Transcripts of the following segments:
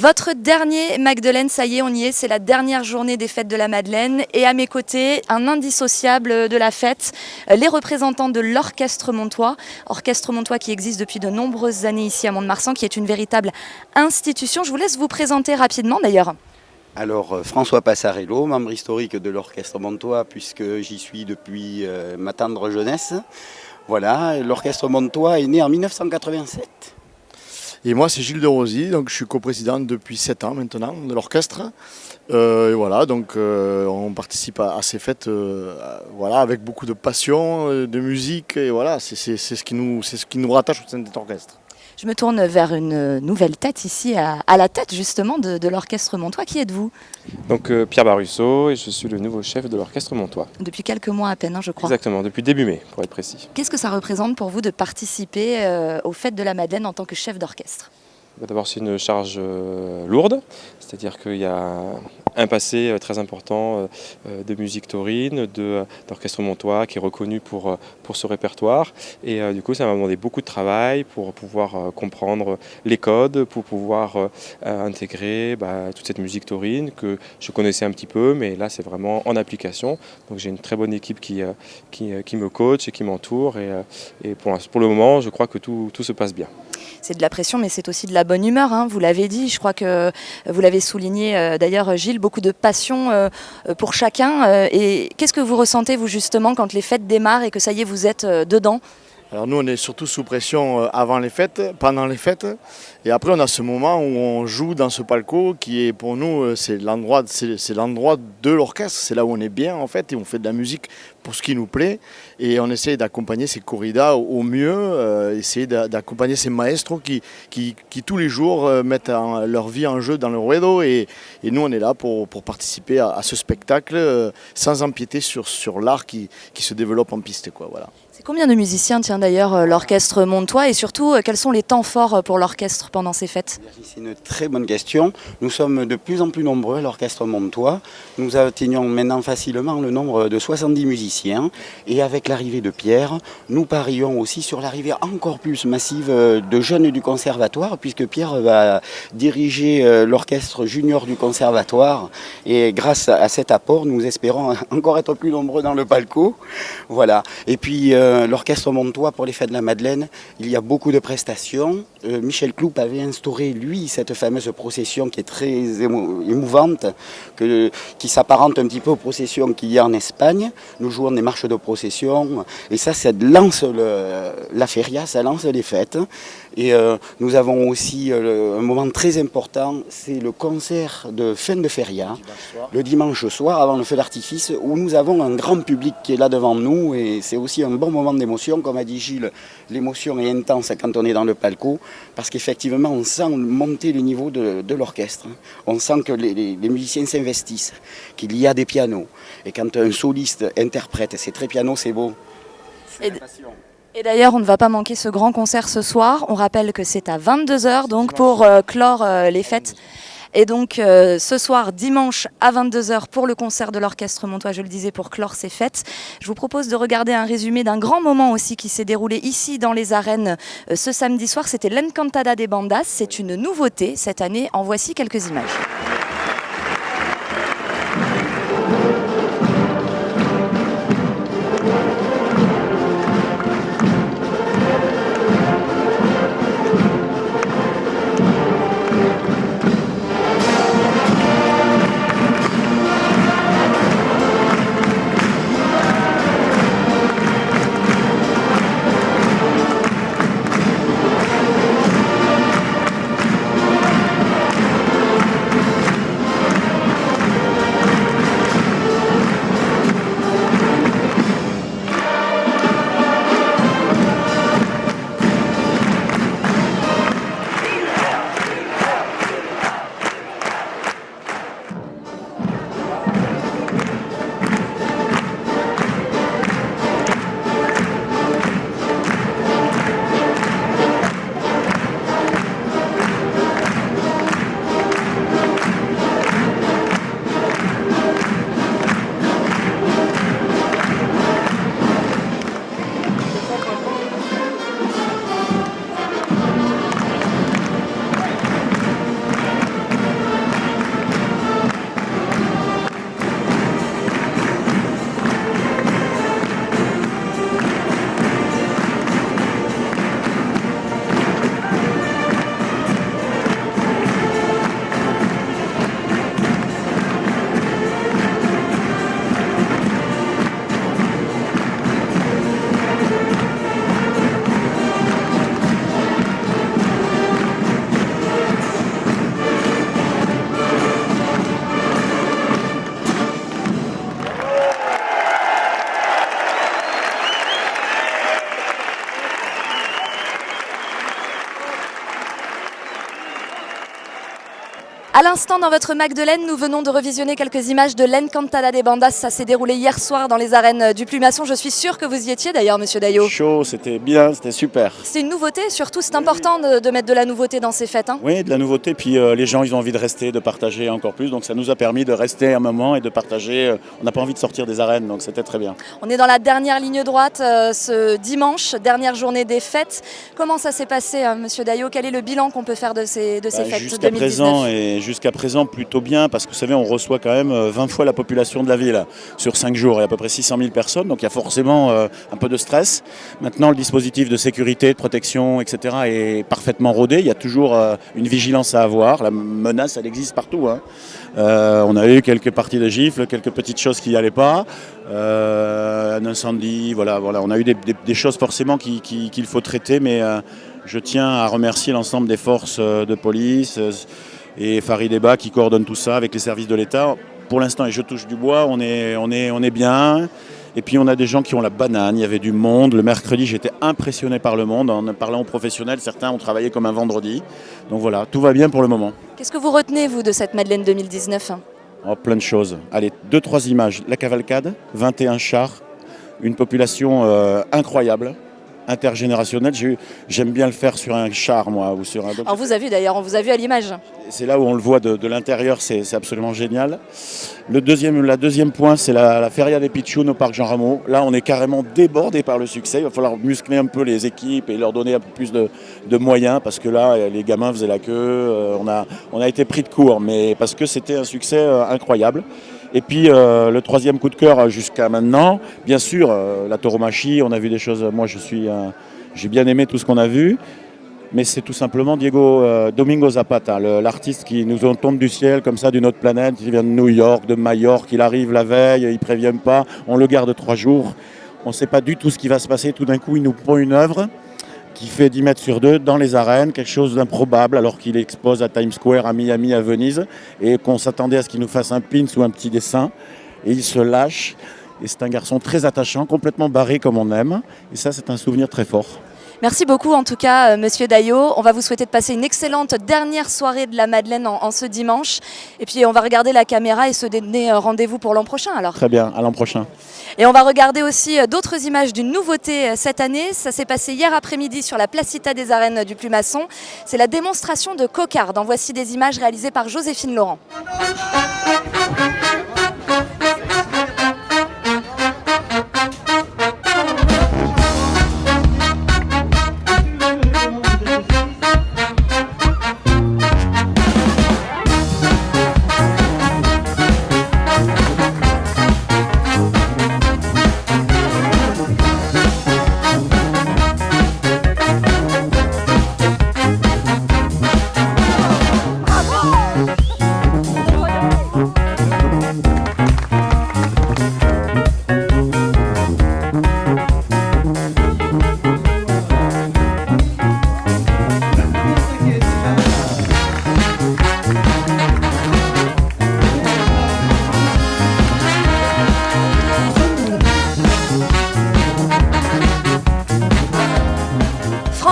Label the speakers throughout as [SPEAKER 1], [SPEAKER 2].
[SPEAKER 1] Votre dernier Magdeleine, ça y est, on y est, c'est la dernière journée des fêtes de la Madeleine. Et à mes côtés, un indissociable de la fête, les représentants de l'Orchestre Montois. Orchestre Montois qui existe depuis de nombreuses années ici à Mont-de-Marsan, qui est une véritable institution. Je vous laisse vous présenter rapidement d'ailleurs.
[SPEAKER 2] Alors François Passarello, membre historique de l'Orchestre Montois, puisque j'y suis depuis ma tendre jeunesse. Voilà, l'Orchestre Montois est né en 1987.
[SPEAKER 3] Et moi, c'est Gilles de Rosy, donc je suis coprésident depuis 7 ans maintenant de l'orchestre. Et voilà, donc on participe à ces fêtes voilà, avec beaucoup de passion, de musique, et voilà, c'est ce qui nous rattache au sein de cet orchestre.
[SPEAKER 1] Je me tourne vers une nouvelle tête ici, à la tête justement de l'Orchestre Montois. Qui êtes-vous?
[SPEAKER 4] Donc Pierre Barusso, et je suis le nouveau chef de l'Orchestre Montois.
[SPEAKER 1] Depuis quelques mois à peine, hein, je crois.
[SPEAKER 4] Exactement, depuis début mai, pour être précis.
[SPEAKER 1] Qu'est-ce que ça représente pour vous de participer aux fêtes de la Madeleine en tant que chef d'orchestre?
[SPEAKER 4] D'abord, c'est une charge lourde, c'est-à-dire qu'il y a un passé très important de musique taurine, d'orchestre montois qui est reconnu pour ce répertoire. Et du coup, ça m'a demandé beaucoup de travail pour pouvoir comprendre les codes, pour pouvoir intégrer toute cette musique taurine que je connaissais un petit peu, mais là, c'est vraiment en application. Donc j'ai une très bonne équipe qui me coach et qui m'entoure. Et pour le moment, je crois que tout se passe bien.
[SPEAKER 1] C'est de la pression, mais c'est aussi de la bonne humeur, hein, vous l'avez dit, je crois que vous l'avez souligné d'ailleurs Gilles, beaucoup de passion pour chacun. Et qu'est-ce que vous ressentez vous justement quand les fêtes démarrent et que ça y est, vous êtes dedans?
[SPEAKER 3] Alors nous, on est surtout sous pression avant les fêtes, pendant les fêtes, et après on a ce moment où on joue dans ce palco qui est pour nous, c'est l'endroit de l'orchestre, c'est là où on est bien en fait, et on fait de la musique pour ce qui nous plaît, et on essaie d'accompagner ces corridas au mieux, essayer d'accompagner ces maestros qui tous les jours mettent leur vie en jeu dans le ruedo, et nous on est là pour participer à ce spectacle sans empiéter sur l'art qui se développe en piste, quoi, voilà.
[SPEAKER 1] C'est combien de musiciens tient d'ailleurs l'Orchestre Montois, et surtout quels sont les temps forts pour l'orchestre pendant ces fêtes?
[SPEAKER 2] C'est une très bonne question. Nous sommes de plus en plus nombreux à l'Orchestre Montois. Nous atteignons maintenant facilement le nombre de 70 musiciens. Et avec l'arrivée de Pierre, nous parions aussi sur l'arrivée encore plus massive de jeunes du conservatoire, puisque Pierre va diriger l'orchestre junior du conservatoire. Et grâce à cet apport, nous espérons encore être plus nombreux dans le palco. Voilà. Et puis l'Orchestre Montois, pour les fêtes de la Madeleine, il y a beaucoup de prestations. Michel Cloup avait instauré, lui, cette fameuse procession qui est très émouvante, qui s'apparente un petit peu aux processions qu'il y a en Espagne. Nous jouons des marches de procession, et ça lance la feria, ça lance les fêtes. Et nous avons aussi un moment très important, c'est le concert de fin de feria, le dimanche soir, avant le feu d'artifice, où nous avons un grand public qui est là devant nous, et c'est aussi un bon moment d'émotion. Comme a dit Gilles, l'émotion est intense quand on est dans le palco, parce qu'effectivement on sent monter le niveau de l'orchestre. On sent que les musiciens s'investissent, qu'il y a des pianos, et quand un soliste interprète, c'est très piano, c'est beau. C'est la passion.
[SPEAKER 1] Et d'ailleurs, on ne va pas manquer ce grand concert ce soir. On rappelle que c'est à 22h donc pour clore les fêtes. Et donc ce soir, dimanche à 22h pour le concert de l'Orchestre Montois, je le disais, pour clore ces fêtes. Je vous propose de regarder un résumé d'un grand moment aussi qui s'est déroulé ici dans les arènes ce samedi soir. C'était l'Encantada des Bandas. C'est une nouveauté cette année. En voici quelques images. À l'instant, dans votre Magdeleine, nous venons de revisionner quelques images de l'Encantada des Bandas. Ça s'est déroulé hier soir dans les arènes du Plumasson. Je suis sûre que vous y étiez d'ailleurs, monsieur Daillot.
[SPEAKER 5] Chaud, c'était bien, c'était super.
[SPEAKER 1] C'est une nouveauté, surtout c'est important de mettre de la nouveauté dans ces fêtes. Hein.
[SPEAKER 5] Oui, de la nouveauté, puis les gens ils ont envie de rester, de partager encore plus. Donc ça nous a permis de rester un moment et de partager. On n'a pas envie de sortir des arènes, donc c'était très bien.
[SPEAKER 1] On est dans la dernière ligne droite ce dimanche, dernière journée des fêtes. Comment ça s'est passé, monsieur Daillot? Quel est le bilan qu'on peut faire de ces fêtes
[SPEAKER 5] Jusqu'à
[SPEAKER 1] 2019?
[SPEAKER 5] Jusqu'à présent, plutôt bien, parce que vous savez, on reçoit quand même 20 fois la population de la ville sur 5 jours. Il y a à peu près 600 000 personnes, donc il y a forcément un peu de stress. Maintenant, le dispositif de sécurité, de protection, etc. est parfaitement rodé. Il y a toujours une vigilance à avoir. La menace, elle existe partout. Hein. On a eu quelques parties de gifles, quelques petites choses qui n'y allaient pas. Un incendie, voilà. On a eu des choses forcément qu'il faut traiter, mais je tiens à remercier l'ensemble des forces de police et Farid Eba qui coordonne tout ça avec les services de l'État. Pour l'instant, et je touche du bois, on est bien. Et puis on a des gens qui ont la banane, il y avait du monde. Le mercredi, j'étais impressionné par le monde. En parlant aux professionnels, certains ont travaillé comme un vendredi. Donc voilà, tout va bien pour le moment.
[SPEAKER 1] Qu'est-ce que vous retenez, vous, de cette Madeleine 2019 ?
[SPEAKER 5] Plein de choses. Allez, 2-3 images. La cavalcade, 21 chars, une population incroyable. Intergénérationnel, j'aime bien le faire sur un char moi ou sur un.
[SPEAKER 1] On vous a vu d'ailleurs, on vous a vu à l'image.
[SPEAKER 5] C'est là où on le voit de l'intérieur, c'est absolument génial. La deuxième point, c'est la Feria des Pichounes au parc Jean Rameau. Là, on est carrément débordé par le succès. Il va falloir muscler un peu les équipes et leur donner un peu plus de moyens parce que là, les gamins faisaient la queue. On a été pris de court, mais parce que c'était un succès incroyable. Et puis le troisième coup de cœur jusqu'à maintenant, bien sûr, la tauromachie, on a vu des choses, moi j'ai bien aimé tout ce qu'on a vu, mais c'est tout simplement Domingo Zapata, l'artiste qui nous tombe du ciel comme ça d'une autre planète, il vient de New York, de Majorque, il arrive la veille, il ne prévient pas, on le garde 3 jours, on ne sait pas du tout ce qui va se passer, tout d'un coup il nous pond une œuvre qui fait 10 mètres sur 2 dans les arènes, quelque chose d'improbable alors qu'il expose à Times Square, à Miami, à Venise, et qu'on s'attendait à ce qu'il nous fasse un pins ou un petit dessin, et il se lâche, et c'est un garçon très attachant, complètement barré comme on aime, et ça c'est un souvenir très fort.
[SPEAKER 1] Merci beaucoup en tout cas, monsieur Daillot. On va vous souhaiter de passer une excellente dernière soirée de la Madeleine en ce dimanche. Et puis on va regarder la caméra et se donner rendez-vous pour l'an prochain alors.
[SPEAKER 5] Très bien, à l'an prochain.
[SPEAKER 1] Et on va regarder aussi d'autres images d'une nouveauté cette année. Ça s'est passé hier après-midi sur la Placita des Arènes du Plumasson. C'est la démonstration de cocarde. En voici des images réalisées par Joséphine Laurent.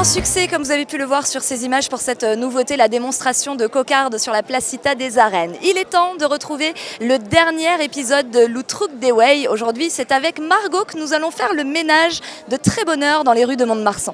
[SPEAKER 1] Succès, comme vous avez pu le voir sur ces images, pour cette nouveauté, la démonstration de cocarde sur la Placita des Arènes. Il est temps de retrouver le dernier épisode de L'Outruc des Way. Aujourd'hui, c'est avec Margot que nous allons faire le ménage de très bonne heure dans les rues de Mont-de-Marsan.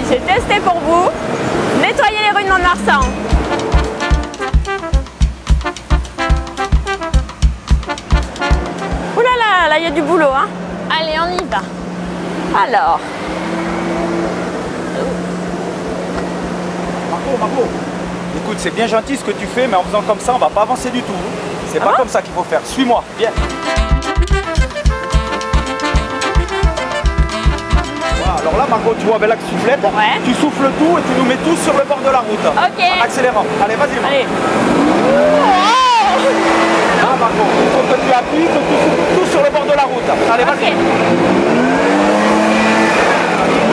[SPEAKER 6] J'ai testé pour vous. Nettoyer les rues de Mont-de-Marsan. Ouh là là, il y a du boulot. Hein. Allez, on y va. Alors.
[SPEAKER 7] Margot, écoute, c'est bien gentil ce que tu fais, mais en faisant comme ça, on va pas avancer du tout. C'est pas comme ça qu'il faut faire. Suis-moi, viens. Alors là, Margot, tu vois avec la soufflette, tu souffles tout et tu nous mets tous sur le bord de la route.
[SPEAKER 6] Ok.
[SPEAKER 7] En accélérant. Allez, vas-y.
[SPEAKER 6] Allez.
[SPEAKER 7] Ah, Margot. Il faut que tu appuies, que tu sois tout sur le bord de la route. Allez, vas-y.
[SPEAKER 6] Ok.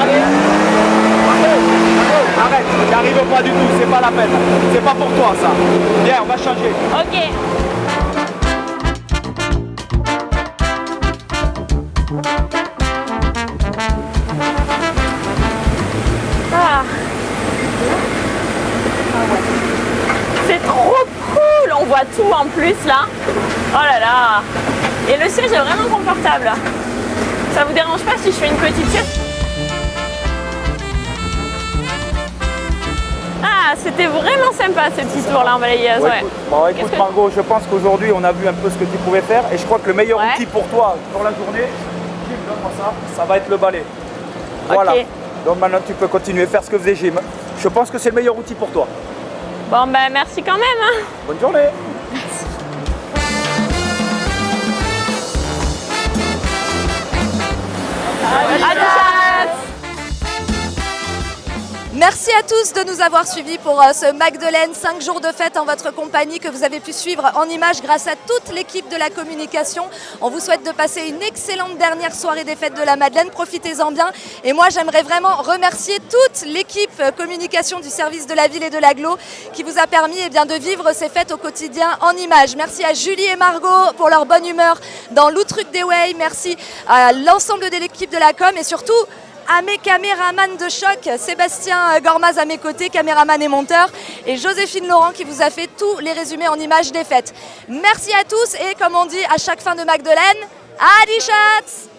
[SPEAKER 7] Allez. Arrête, n'y arrive pas du tout, c'est pas la peine. C'est pas pour toi ça. Viens, on va changer.
[SPEAKER 6] Ok. Ah. C'est trop cool, on voit tout en plus là. Oh là là. Et le siège est vraiment confortable. Ça vous dérange pas si je fais une petite sieste? Ah, c'était vraiment sympa ce petit tour là en balayeuse. Ouais.
[SPEAKER 7] Écoute Margot, je pense qu'aujourd'hui on a vu un peu ce que tu pouvais faire et je crois que le meilleur outil pour toi pour la journée, Jim, donne-moi ça va être le balai. Voilà.
[SPEAKER 6] Ok.
[SPEAKER 7] Donc maintenant tu peux continuer à faire ce que faisait Jim. Je pense que c'est le meilleur outil pour toi.
[SPEAKER 6] Bon ben merci quand même. Hein.
[SPEAKER 7] Bonne journée.
[SPEAKER 1] Merci à tous de nous avoir suivis pour ce Magdeleine 5 jours de fête en votre compagnie que vous avez pu suivre en images grâce à toute l'équipe de la communication. On vous souhaite de passer une excellente dernière soirée des fêtes de la Madeleine. Profitez-en bien. Et moi, j'aimerais vraiment remercier toute l'équipe communication du service de la ville et de l'agglo qui vous a permis de vivre ces fêtes au quotidien en images. Merci à Julie et Margot pour leur bonne humeur dans l'Outruc des Way. Merci à l'ensemble de l'équipe de la com et surtout à mes caméramans de choc, Sébastien Gormaz à mes côtés, caméraman et monteur, et Joséphine Laurent qui vous a fait tous les résumés en images des fêtes. Merci à tous et comme on dit à chaque fin de Magdeleine, Adi Schatz!